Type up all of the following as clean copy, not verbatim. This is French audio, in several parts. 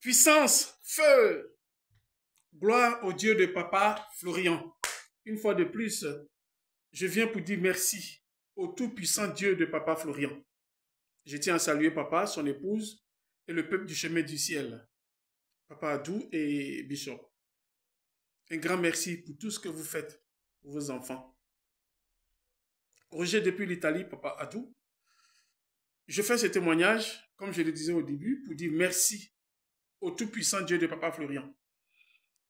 Puissance, feu, gloire au Dieu de Papa Florian. Une fois de plus, je viens pour dire merci au tout-puissant Dieu de Papa Florian. Je tiens à saluer Papa, son épouse et le peuple du chemin du ciel. Papa Adou et Bishop. Un grand merci pour tout ce que vous faites pour vos enfants. Roger depuis l'Italie, Papa Adou. Je fais ce témoignage, comme je le disais au début, pour dire merci au tout-puissant Dieu de Papa Florian.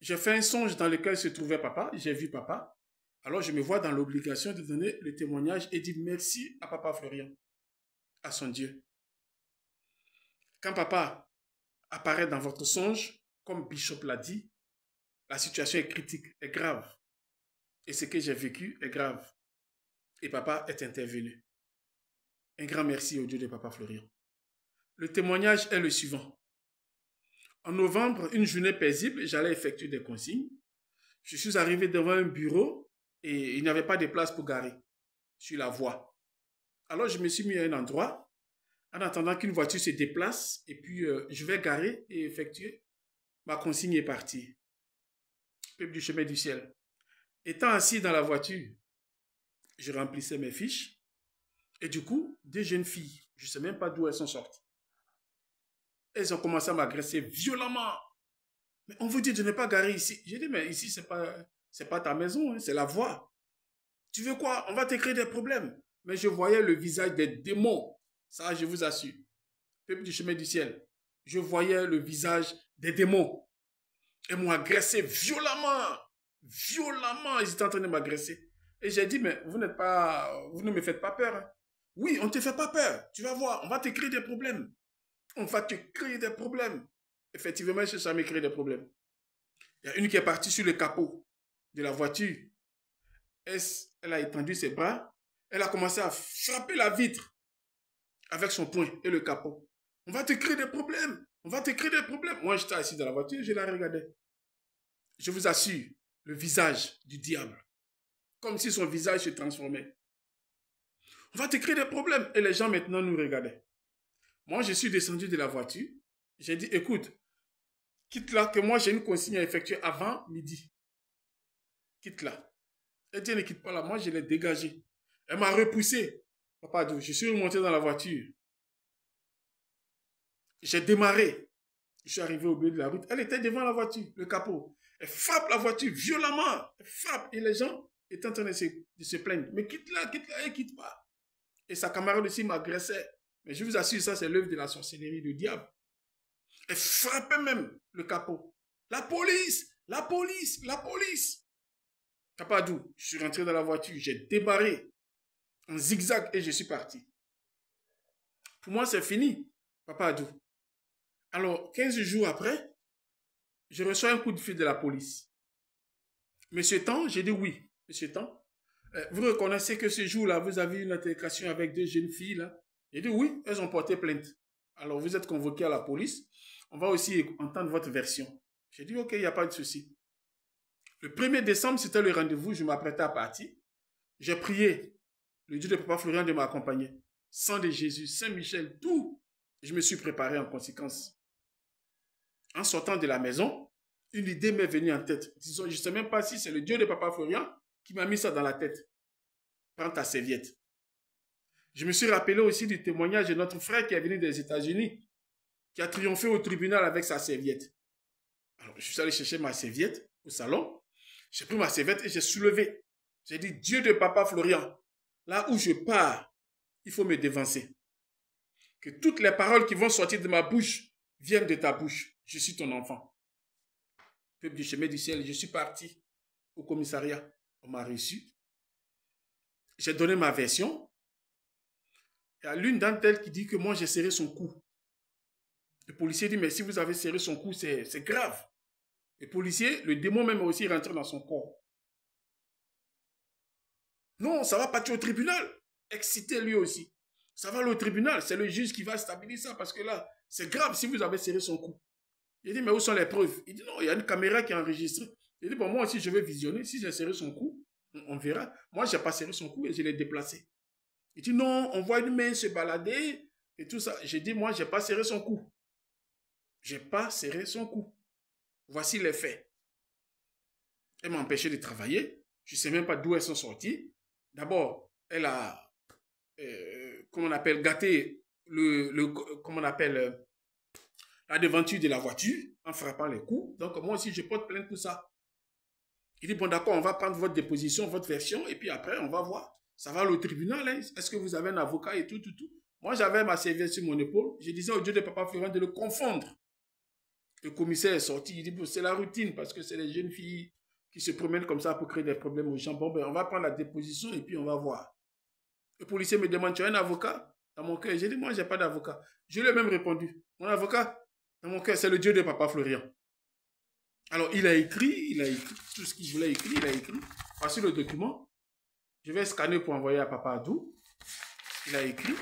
J'ai fait un songe dans lequel se trouvait Papa, j'ai vu Papa. Alors je me vois dans l'obligation de donner le témoignage et dire merci à Papa Florian, à son Dieu. Quand Papa apparaît dans votre songe, comme Bishop l'a dit, la situation est critique, est grave. Et ce que j'ai vécu est grave. Et Papa est intervenu. Un grand merci au Dieu de Papa Florian. Le témoignage est le suivant. En novembre, une journée paisible, j'allais effectuer des consignes. Je suis arrivé devant un bureau et il n'y avait pas de place pour garer sur la voie. Alors je me suis mis à un endroit en attendant qu'une voiture se déplace et puis je vais garer et effectuer ma consigne et partir. Peuple du chemin du ciel. Étant assis dans la voiture, je remplissais mes fiches et du coup, deux jeunes filles, je ne sais même pas d'où elles sont sorties. Elles ont commencé à m'agresser violemment. Mais on vous dit de ne pas garer ici. J'ai dit, mais ici, c'est pas ta maison, hein, c'est la voie. Tu veux quoi? On va te créer des problèmes. Mais je voyais le visage des démons. Ça, je vous assure. Peuple du chemin du ciel. Je voyais le visage des démons. Elles m'ont agressé violemment. Violemment, ils étaient en train de m'agresser. Et j'ai dit, mais vous ne me faites pas peur. Hein. Oui, on ne te fait pas peur. Tu vas voir, on va te créer des problèmes. On va te créer des problèmes. Effectivement, ça m'a créé des problèmes. Il y a une qui est partie sur le capot de la voiture. Elle a étendu ses bras. Elle a commencé à frapper la vitre avec son poing et le capot. On va te créer des problèmes. On va te créer des problèmes. Moi, j'étais assis dans la voiture, je la regardais. Je vous assure, le visage du diable. Comme si son visage se transformait. On va te créer des problèmes. Et les gens maintenant nous regardaient. Moi, je suis descendu de la voiture. J'ai dit, écoute, quitte là, que moi j'ai une consigne à effectuer avant midi. Quitte là. Elle dit, ne quitte pas là. Moi, je l'ai dégagé. Elle m'a repoussé. Papa Adou, je suis remonté dans la voiture. J'ai démarré. Je suis arrivé au milieu de la route. Elle était devant la voiture, le capot. Elle frappe la voiture violemment. Elle frappe. Et les gens étaient en train de se plaindre. Mais quitte là, elle quitte pas. Et sa camarade aussi m'agressait. Mais je vous assure, ça c'est l'œuvre de la sorcellerie du diable. Elle frappait même le capot. La police! La police! La police! Papa Adou, je suis rentré dans la voiture, j'ai démarré en zigzag et je suis parti. Pour moi, c'est fini, Papa Adou. Alors, 15 jours après, je reçois un coup de fil de la police. Monsieur Tan, j'ai dit oui. Monsieur Tan, vous reconnaissez que ce jour-là, vous avez eu une altercation avec deux jeunes filles, là? J'ai dit oui, elles ont porté plainte. Alors, vous êtes convoqué à la police. On va aussi entendre votre version. J'ai dit, ok, il n'y a pas de souci. Le 1er décembre, c'était le rendez-vous, je m'apprêtais à partir. J'ai prié le Dieu de Papa Florian de m'accompagner. Sang de Jésus, Saint-Michel, tout. Je me suis préparé en conséquence. En sortant de la maison, une idée m'est venue en tête. Disons, je ne sais même pas si c'est le Dieu de Papa Florian qui m'a mis ça dans la tête. Prends ta serviette. Je me suis rappelé aussi du témoignage de notre frère qui est venu des États-Unis, qui a triomphé au tribunal avec sa serviette. Alors, je suis allé chercher ma serviette au salon. J'ai pris ma serviette et j'ai soulevé. J'ai dit, Dieu de Papa Florian, là où je pars, il faut me dévancer. Que toutes les paroles qui vont sortir de ma bouche viennent de ta bouche. Je suis ton enfant. Peuple du chemin du ciel, je suis parti au commissariat. On m'a reçu. J'ai donné ma version. Il y a l'une d'entre elles qui dit que moi, j'ai serré son cou. Le policier dit, mais si vous avez serré son cou, c'est grave. Le policier, le démon même est aussi rentré dans son corps. Non, ça va partir au tribunal. Excité lui aussi. Ça va aller au tribunal. C'est le juge qui va stabiliser ça parce que là, c'est grave si vous avez serré son cou. Il dit, mais où sont les preuves? Il dit, non, il y a une caméra qui est enregistrée. Il dit, bon, moi aussi, je vais visionner. Si j'ai serré son cou, on verra. Moi, je n'ai pas serré son cou et je l'ai déplacé. Il dit, non, on voit une main se balader et tout ça. J'ai dit, moi, je n'ai pas serré son cou. Je n'ai pas serré son cou. Voici les faits. Elle m'a empêché de travailler. Je ne sais même pas d'où elles sont sorties. D'abord, elle a, comment on appelle, gâté comment on appelle, la devanture de la voiture en frappant les coups. Donc, moi aussi, je porte plainte pour ça. Il dit, bon, d'accord, on va prendre votre déposition, votre version, et puis après, on va voir. Ça va au tribunal, hein? Est-ce que vous avez un avocat et tout. Moi, j'avais ma serviette sur mon épaule. Je disais au Dieu de papa Florian de le confondre. Le commissaire est sorti. Il dit, bon, c'est la routine, parce que c'est les jeunes filles qui se promènent comme ça pour créer des problèmes aux gens. Bon, ben, on va prendre la déposition, et puis on va voir. Le policier me demande, tu as un avocat? Dans mon cœur, j'ai dit, moi, je n'ai pas d'avocat. Je lui ai même répondu, mon avocat, dans mon cœur, c'est le Dieu de papa Florian. Alors, il a écrit tout ce qu'il voulait écrire, il a écrit. Voici le document. Je vais scanner pour envoyer à Papa Adou. Il a écrit.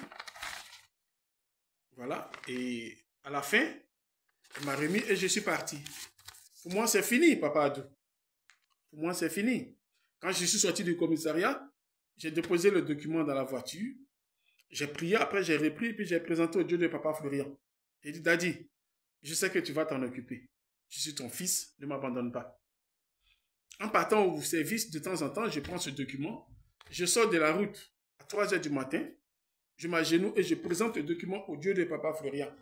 Voilà. Et à la fin, il m'a remis et je suis parti. Pour moi, c'est fini, Papa Adou. Pour moi, c'est fini. Quand je suis sorti du commissariat, j'ai déposé le document dans la voiture. J'ai prié, après j'ai repris, puis j'ai présenté au Dieu de Papa Florian. J'ai dit, Daddy, je sais que tu vas t'en occuper. Je suis ton fils, ne m'abandonne pas. En partant au service, de temps en temps, je prends ce document, je sors de la route à 3 h du matin, je m'agenouille et je présente le document au Dieu de papa Florian.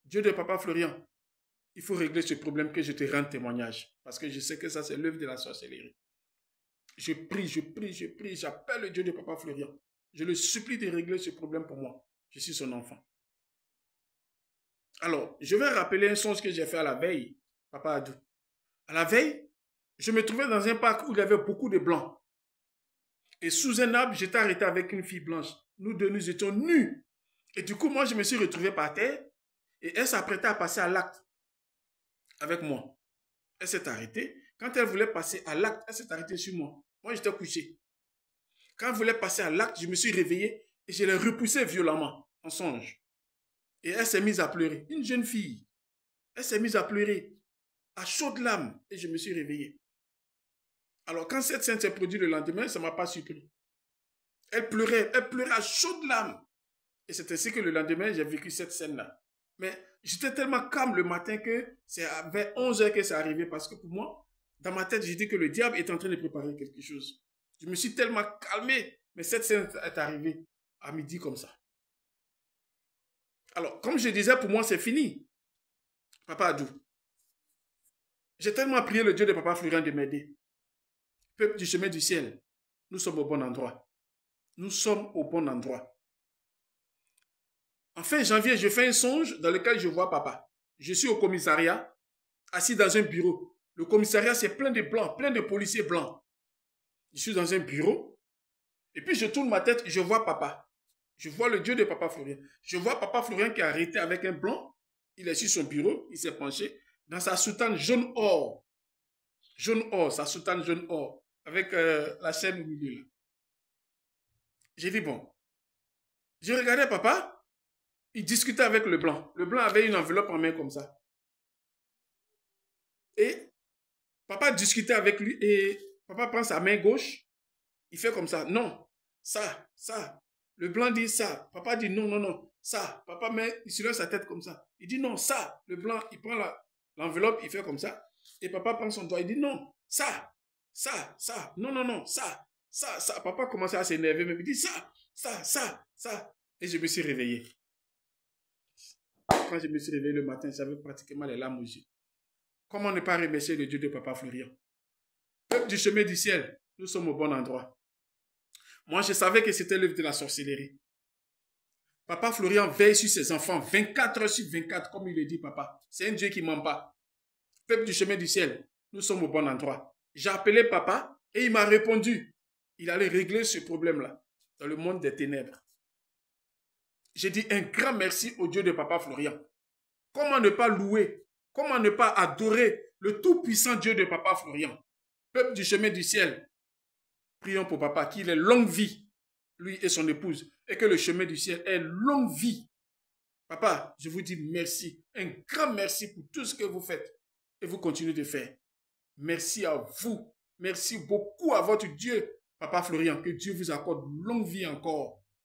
Dieu de papa Florian, il faut régler ce problème que je te rende témoignage, parce que je sais que ça c'est l'œuvre de la sorcellerie. Je prie, j'appelle le Dieu de papa Florian. Je le supplie de régler ce problème pour moi. Je suis son enfant. Alors, je vais rappeler un songe que j'ai fait à la veille, Papa Adou. À la veille, je me trouvais dans un parc où il y avait beaucoup de blancs. Et sous un arbre, j'étais arrêté avec une fille blanche. Nous deux, nous étions nus. Et du coup, moi, je me suis retrouvé par terre. Et elle s'apprêtait à passer à l'acte avec moi. Elle s'est arrêtée. Quand elle voulait passer à l'acte, elle s'est arrêtée sur moi. Moi, j'étais couché. Quand elle voulait passer à l'acte, je me suis réveillé et je l'ai repoussée violemment, en songe. Et elle s'est mise à pleurer. Une jeune fille. Elle s'est mise à pleurer à chaudes larmes et je me suis réveillé. Alors, quand cette scène s'est produite le lendemain, ça ne m'a pas surpris. Elle pleurait à chaudes larmes. Et c'est ainsi que le lendemain, j'ai vécu cette scène-là. Mais j'étais tellement calme le matin que c'est vers 11 h que c'est arrivé parce que pour moi, dans ma tête, j'ai dit que le diable est en train de préparer quelque chose. Je me suis tellement calmé, mais cette scène est arrivée à midi comme ça. Alors, comme je disais, pour moi, c'est fini. Papa Adou. J'ai tellement prié le Dieu de papa Florian de m'aider. Peuple du chemin du ciel, nous sommes au bon endroit. Nous sommes au bon endroit. En fin janvier, je fais un songe dans lequel je vois papa. Je suis au commissariat, assis dans un bureau. Le commissariat, c'est plein de blancs, plein de policiers blancs. Je suis dans un bureau. Et puis, je tourne ma tête, je vois papa. Je vois le Dieu de papa Florian. Je vois papa Florian qui est arrêté avec un blanc. Il est sur son bureau, il s'est penché dans sa soutane jaune or. Jaune or, sa soutane jaune or. Avec la chaîne au milieu. J'ai dit, bon. Je regardais papa. Il discutait avec le blanc. Le blanc avait une enveloppe en main comme ça. Et papa discutait avec lui. Et papa prend sa main gauche. Il fait comme ça. Non. Ça. Le blanc dit ça. Papa dit non, non, non. Ça. Papa il soulève sa tête comme ça. Il dit non, ça. Le blanc, il prend l'enveloppe, il fait comme ça. Et papa prend son doigt. Il dit non. Ça. Non, non, non. Ça. Papa commençait à s'énerver. Mais il dit ça. Et je me suis réveillé. Quand je me suis réveillé le matin, j'avais pratiquement les larmes aux yeux. Comment ne pas remercier le Dieu de papa Florian? Peuple du chemin du ciel, nous sommes au bon endroit. Moi, je savais que c'était l'œuvre de la sorcellerie. Papa Florian veille sur ses enfants 24 h sur 24, comme il le dit, papa. C'est un Dieu qui ne ment pas. Peuple du chemin du ciel, nous sommes au bon endroit. J'ai appelé papa et il m'a répondu. Il allait régler ce problème-là dans le monde des ténèbres. J'ai dit un grand merci au Dieu de papa Florian. Comment ne pas louer, comment ne pas adorer le tout-puissant Dieu de papa Florian? Peuple du chemin du ciel, prions pour papa qu'il ait longue vie, lui et son épouse, et que le chemin du ciel ait longue vie. Papa, je vous dis merci, un grand merci pour tout ce que vous faites et vous continuez de faire. Merci à vous, merci beaucoup à votre Dieu, papa Florian, que Dieu vous accorde longue vie encore.